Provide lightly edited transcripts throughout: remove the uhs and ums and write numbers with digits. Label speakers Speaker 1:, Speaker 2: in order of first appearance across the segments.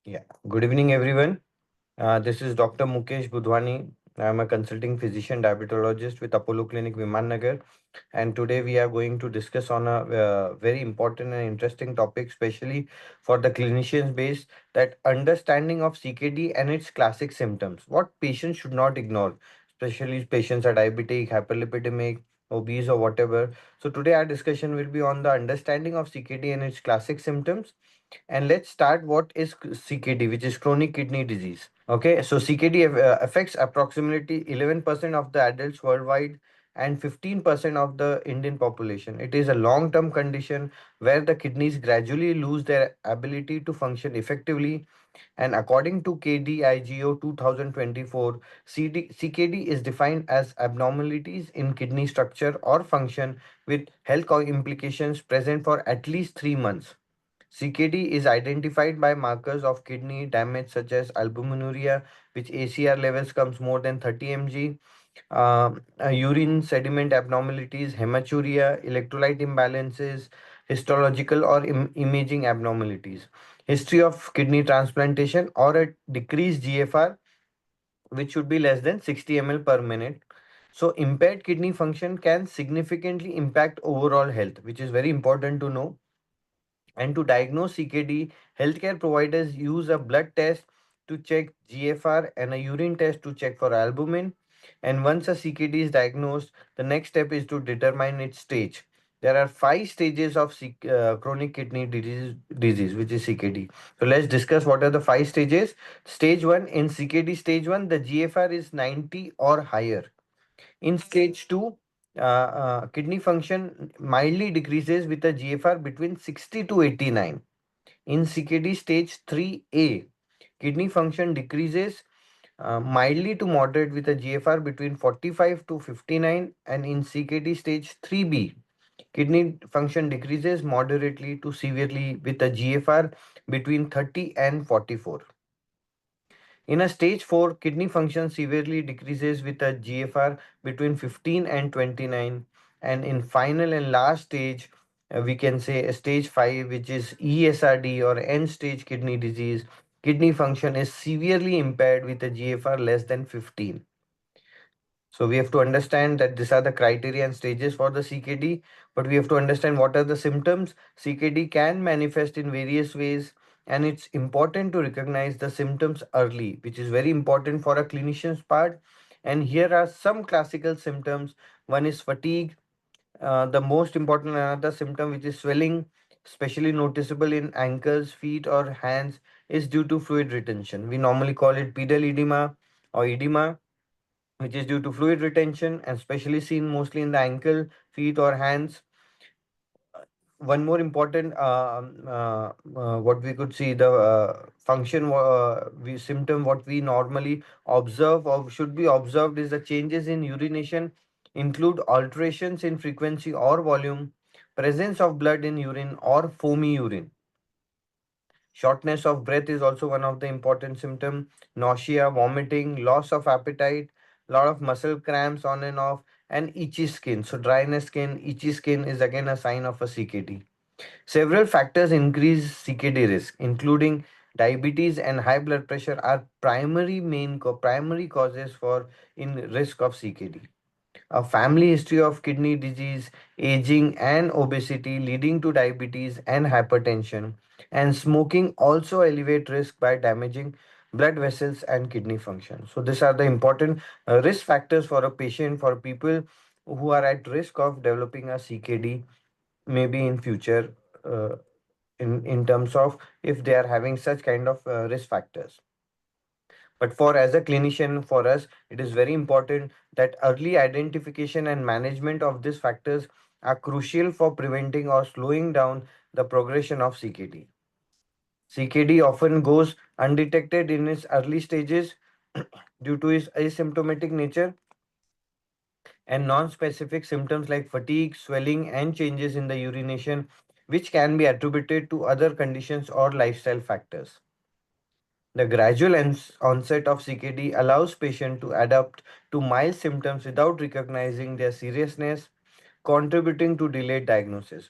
Speaker 1: Yeah. Good evening, everyone. This is Dr. Mukesh Budhwani. I'm a consulting physician diabetologist with Apollo Clinic Viman Nagar, and today we are going to discuss on a very important and interesting topic, especially for the clinicians base, that understanding of CKD and its classic symptoms. What patients should not ignore, especially if patients are diabetic, hyperlipidemic, obese, or whatever. So today our discussion will be on the understanding of CKD and its classic symptoms. And let's start what is CKD, which is chronic kidney disease. Okay, so CKD affects approximately 11% of the adults worldwide and 15% of the Indian population. It is a long term condition where the kidneys gradually lose their ability to function effectively. And according to KDIGO 2024, CKD is defined as abnormalities in kidney structure or function with health implications present for at least 3 months. CKD is identified by markers of kidney damage such as albuminuria, which ACR levels comes more than 30 mg, urine sediment abnormalities, hematuria, electrolyte imbalances, histological or imaging abnormalities, history of kidney transplantation or a decreased GFR, which should be less than 60 ml per minute. So, impaired kidney function can significantly impact overall health, which is very important to know. And to diagnose CKD, healthcare providers use a blood test to check GFR and a urine test to check for albumin. And once a CKD is diagnosed, the next step is to determine its stage. There are five stages of chronic kidney disease, which is CKD. So let's discuss what are the five stages. Stage 1, in CKD stage 1, the GFR is 90 or higher. In stage 2, kidney function mildly decreases with a GFR between 60 to 89. In CKD stage 3A, kidney function decreases mildly to moderate with a GFR between 45 to 59. And in CKD stage 3B, kidney function decreases moderately to severely with a GFR between 30 and 44. In a stage 4, kidney function severely decreases with a GFR between 15 and 29. And in final and last stage, we can say a stage 5, which is ESRD or end stage kidney disease. Kidney function is severely impaired with a GFR less than 15. So we have to understand that these are the criteria and stages for the CKD, but we have to understand what are the symptoms. CKD can manifest in various ways, and it's important to recognize the symptoms early, which is very important for a clinician's part. And here are some classical symptoms. One is fatigue. The most important another symptom, which is swelling, especially noticeable in ankles, feet, or hands, is due to fluid retention. We normally call it pedal edema or edema, which is due to fluid retention and especially seen mostly in the ankle, feet, or hands. One more important what we could see the function we symptom what we normally observe or should be observed is the changes in urination include alterations in frequency or volume, presence of blood in urine or foamy urine. Shortness of breath is also one of the important symptoms. Nausea, vomiting, loss of appetite, lot of muscle cramps on and off, and itchy skin. So dryness skin, itchy skin is again a sign of a CKD. Several factors increase CKD risk, including diabetes and high blood pressure are primary causes for in risk of CKD. A family history of kidney disease, aging, and obesity leading to diabetes and hypertension, and smoking also elevate risk by damaging blood vessels and kidney function. So, these are the important risk factors for a patient, for people who are at risk of developing a CKD, maybe in future, in terms of if they are having such kind of risk factors. But for as a clinician, for us, it is very important that early identification and management of these factors are crucial for preventing or slowing down the progression of CKD. CKD often goes undetected in its early stages due to its asymptomatic nature and non-specific symptoms like fatigue, swelling, and changes in the urination, which can be attributed to other conditions or lifestyle factors. The gradual onset of CKD allows patients to adapt to mild symptoms without recognizing their seriousness, contributing to delayed diagnosis.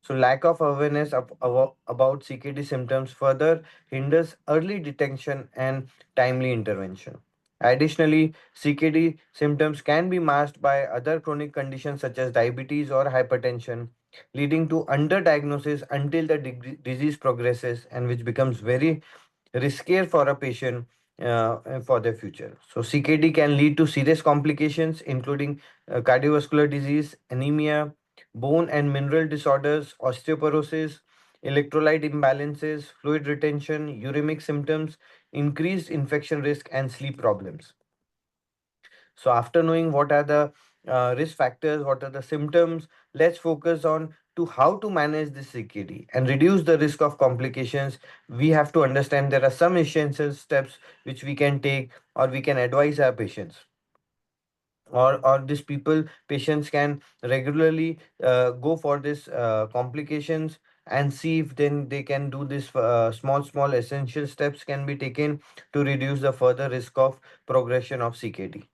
Speaker 1: So lack of awareness about CKD symptoms further hinders early detection and timely intervention. Additionally, CKD symptoms can be masked by other chronic conditions such as diabetes or hypertension, leading to underdiagnosis until the disease progresses, and which becomes very riskier for a patient for their future. So, CKD can lead to serious complications, including cardiovascular disease, anemia, bone and mineral disorders, osteoporosis, electrolyte imbalances, fluid retention, uremic symptoms, increased infection risk, and sleep problems. So, after knowing what are the risk factors, what are the symptoms, let's focus on to how to manage this CKD and reduce the risk of complications. We have to understand there are some essential steps which we can take or we can advise our patients, or these people patients can regularly go for this complications and see if then they can do this small essential steps can be taken to reduce the further risk of progression of CKD.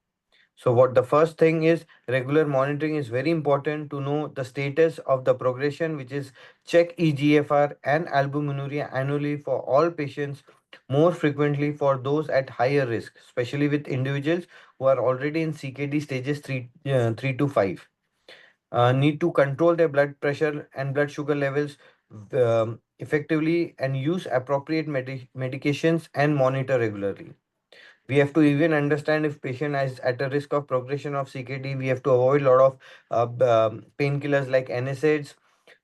Speaker 1: So what the first thing is, regular monitoring is very important to know the status of the progression, which is check EGFR and albuminuria annually for all patients, more frequently for those at higher risk, especially with individuals who are already in CKD stages 3 to 5. Need to control their blood pressure and blood sugar levels effectively and use appropriate medications and monitor regularly. We have to even understand if patient is at a risk of progression of CKD. We have to avoid a lot of painkillers like NSAIDs,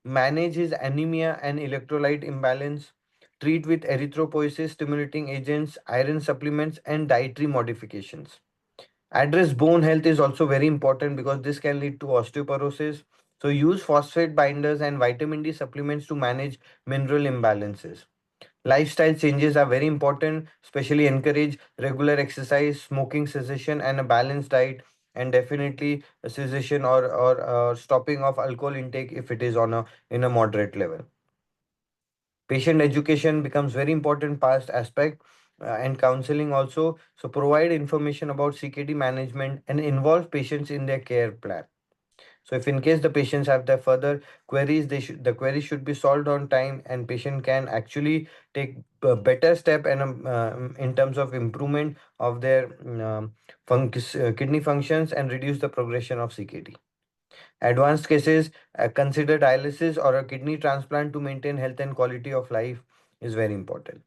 Speaker 1: manage his anemia and electrolyte imbalance, treat with erythropoiesis stimulating agents, iron supplements, and dietary modifications. Address bone health is also very important because this can lead to osteoporosis. So use phosphate binders and vitamin D supplements to manage mineral imbalances. Lifestyle changes are very important, especially encourage regular exercise, smoking cessation, and a balanced diet, and definitely a cessation or stopping of alcohol intake if it is on a in a moderate level. Patient education becomes very important past aspect and counseling also. So provide information about CKD management and involve patients in their care plan. So if in case the patients have their further queries, the queries should be solved on time, and patient can actually take a better step and in terms of improvement of their kidney functions and reduce the progression of CKD. Advanced cases, consider dialysis or a kidney transplant to maintain health and quality of life is very important.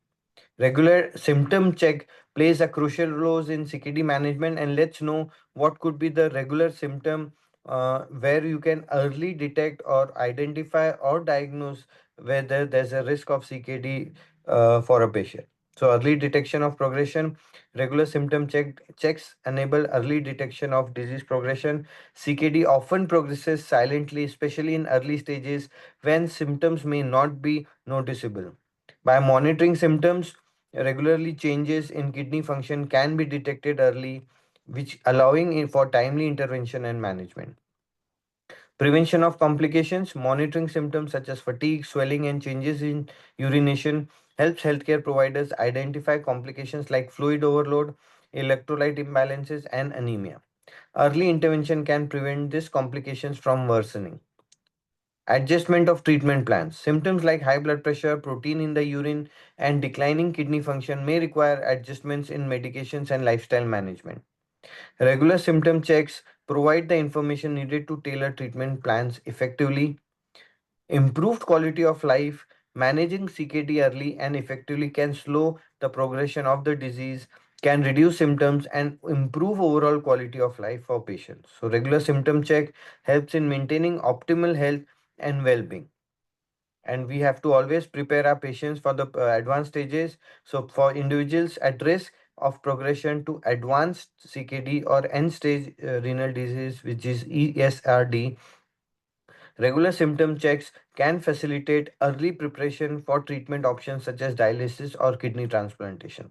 Speaker 1: Regular symptom check plays a crucial role in CKD management, and let's know what could be the regular symptom where you can early detect or identify or diagnose whether there's a risk of CKD for a patient. So early detection of progression, regular symptom checks enable early detection of disease progression. CKD often progresses silently, especially in early stages when symptoms may not be noticeable. By monitoring symptoms, regularly changes in kidney function can be detected early, which allowing for timely intervention and management. Prevention of complications, monitoring symptoms such as fatigue, swelling, and changes in urination helps healthcare providers identify complications like fluid overload, electrolyte imbalances, and anemia. Early intervention can prevent these complications from worsening. Adjustment of treatment plans. Symptoms like high blood pressure, protein in the urine, and declining kidney function may require adjustments in medications and lifestyle management. Regular symptom checks provide the information needed to tailor treatment plans effectively. Improved quality of life, managing CKD early and effectively can slow the progression of the disease, can reduce symptoms, and improve overall quality of life for patients. So, regular symptom check helps in maintaining optimal health and well being. And we have to always prepare our patients for the advanced stages. So, for individuals at risk of progression to advanced CKD or end stage renal disease, which is ESRD, regular symptom checks can facilitate early preparation for treatment options such as dialysis or kidney transplantation.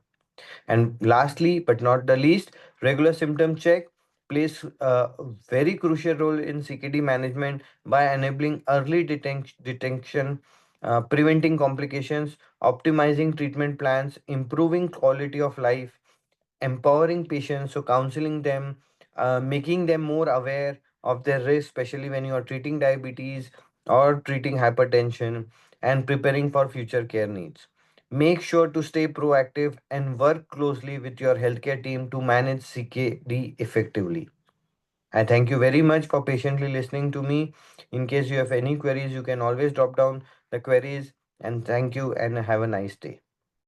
Speaker 1: And lastly, but not the least, regular symptom check plays a very crucial role in CKD management by enabling early detection, preventing complications, optimizing treatment plans, improving quality of life, empowering patients, so counseling them, making them more aware of their risk, especially when you are treating diabetes or treating hypertension and preparing for future care needs. Make sure to stay proactive and work closely with your healthcare team to manage CKD effectively. I thank you very much for patiently listening to me. In case you have any queries, you can always drop down the queries. And thank you and have a nice day.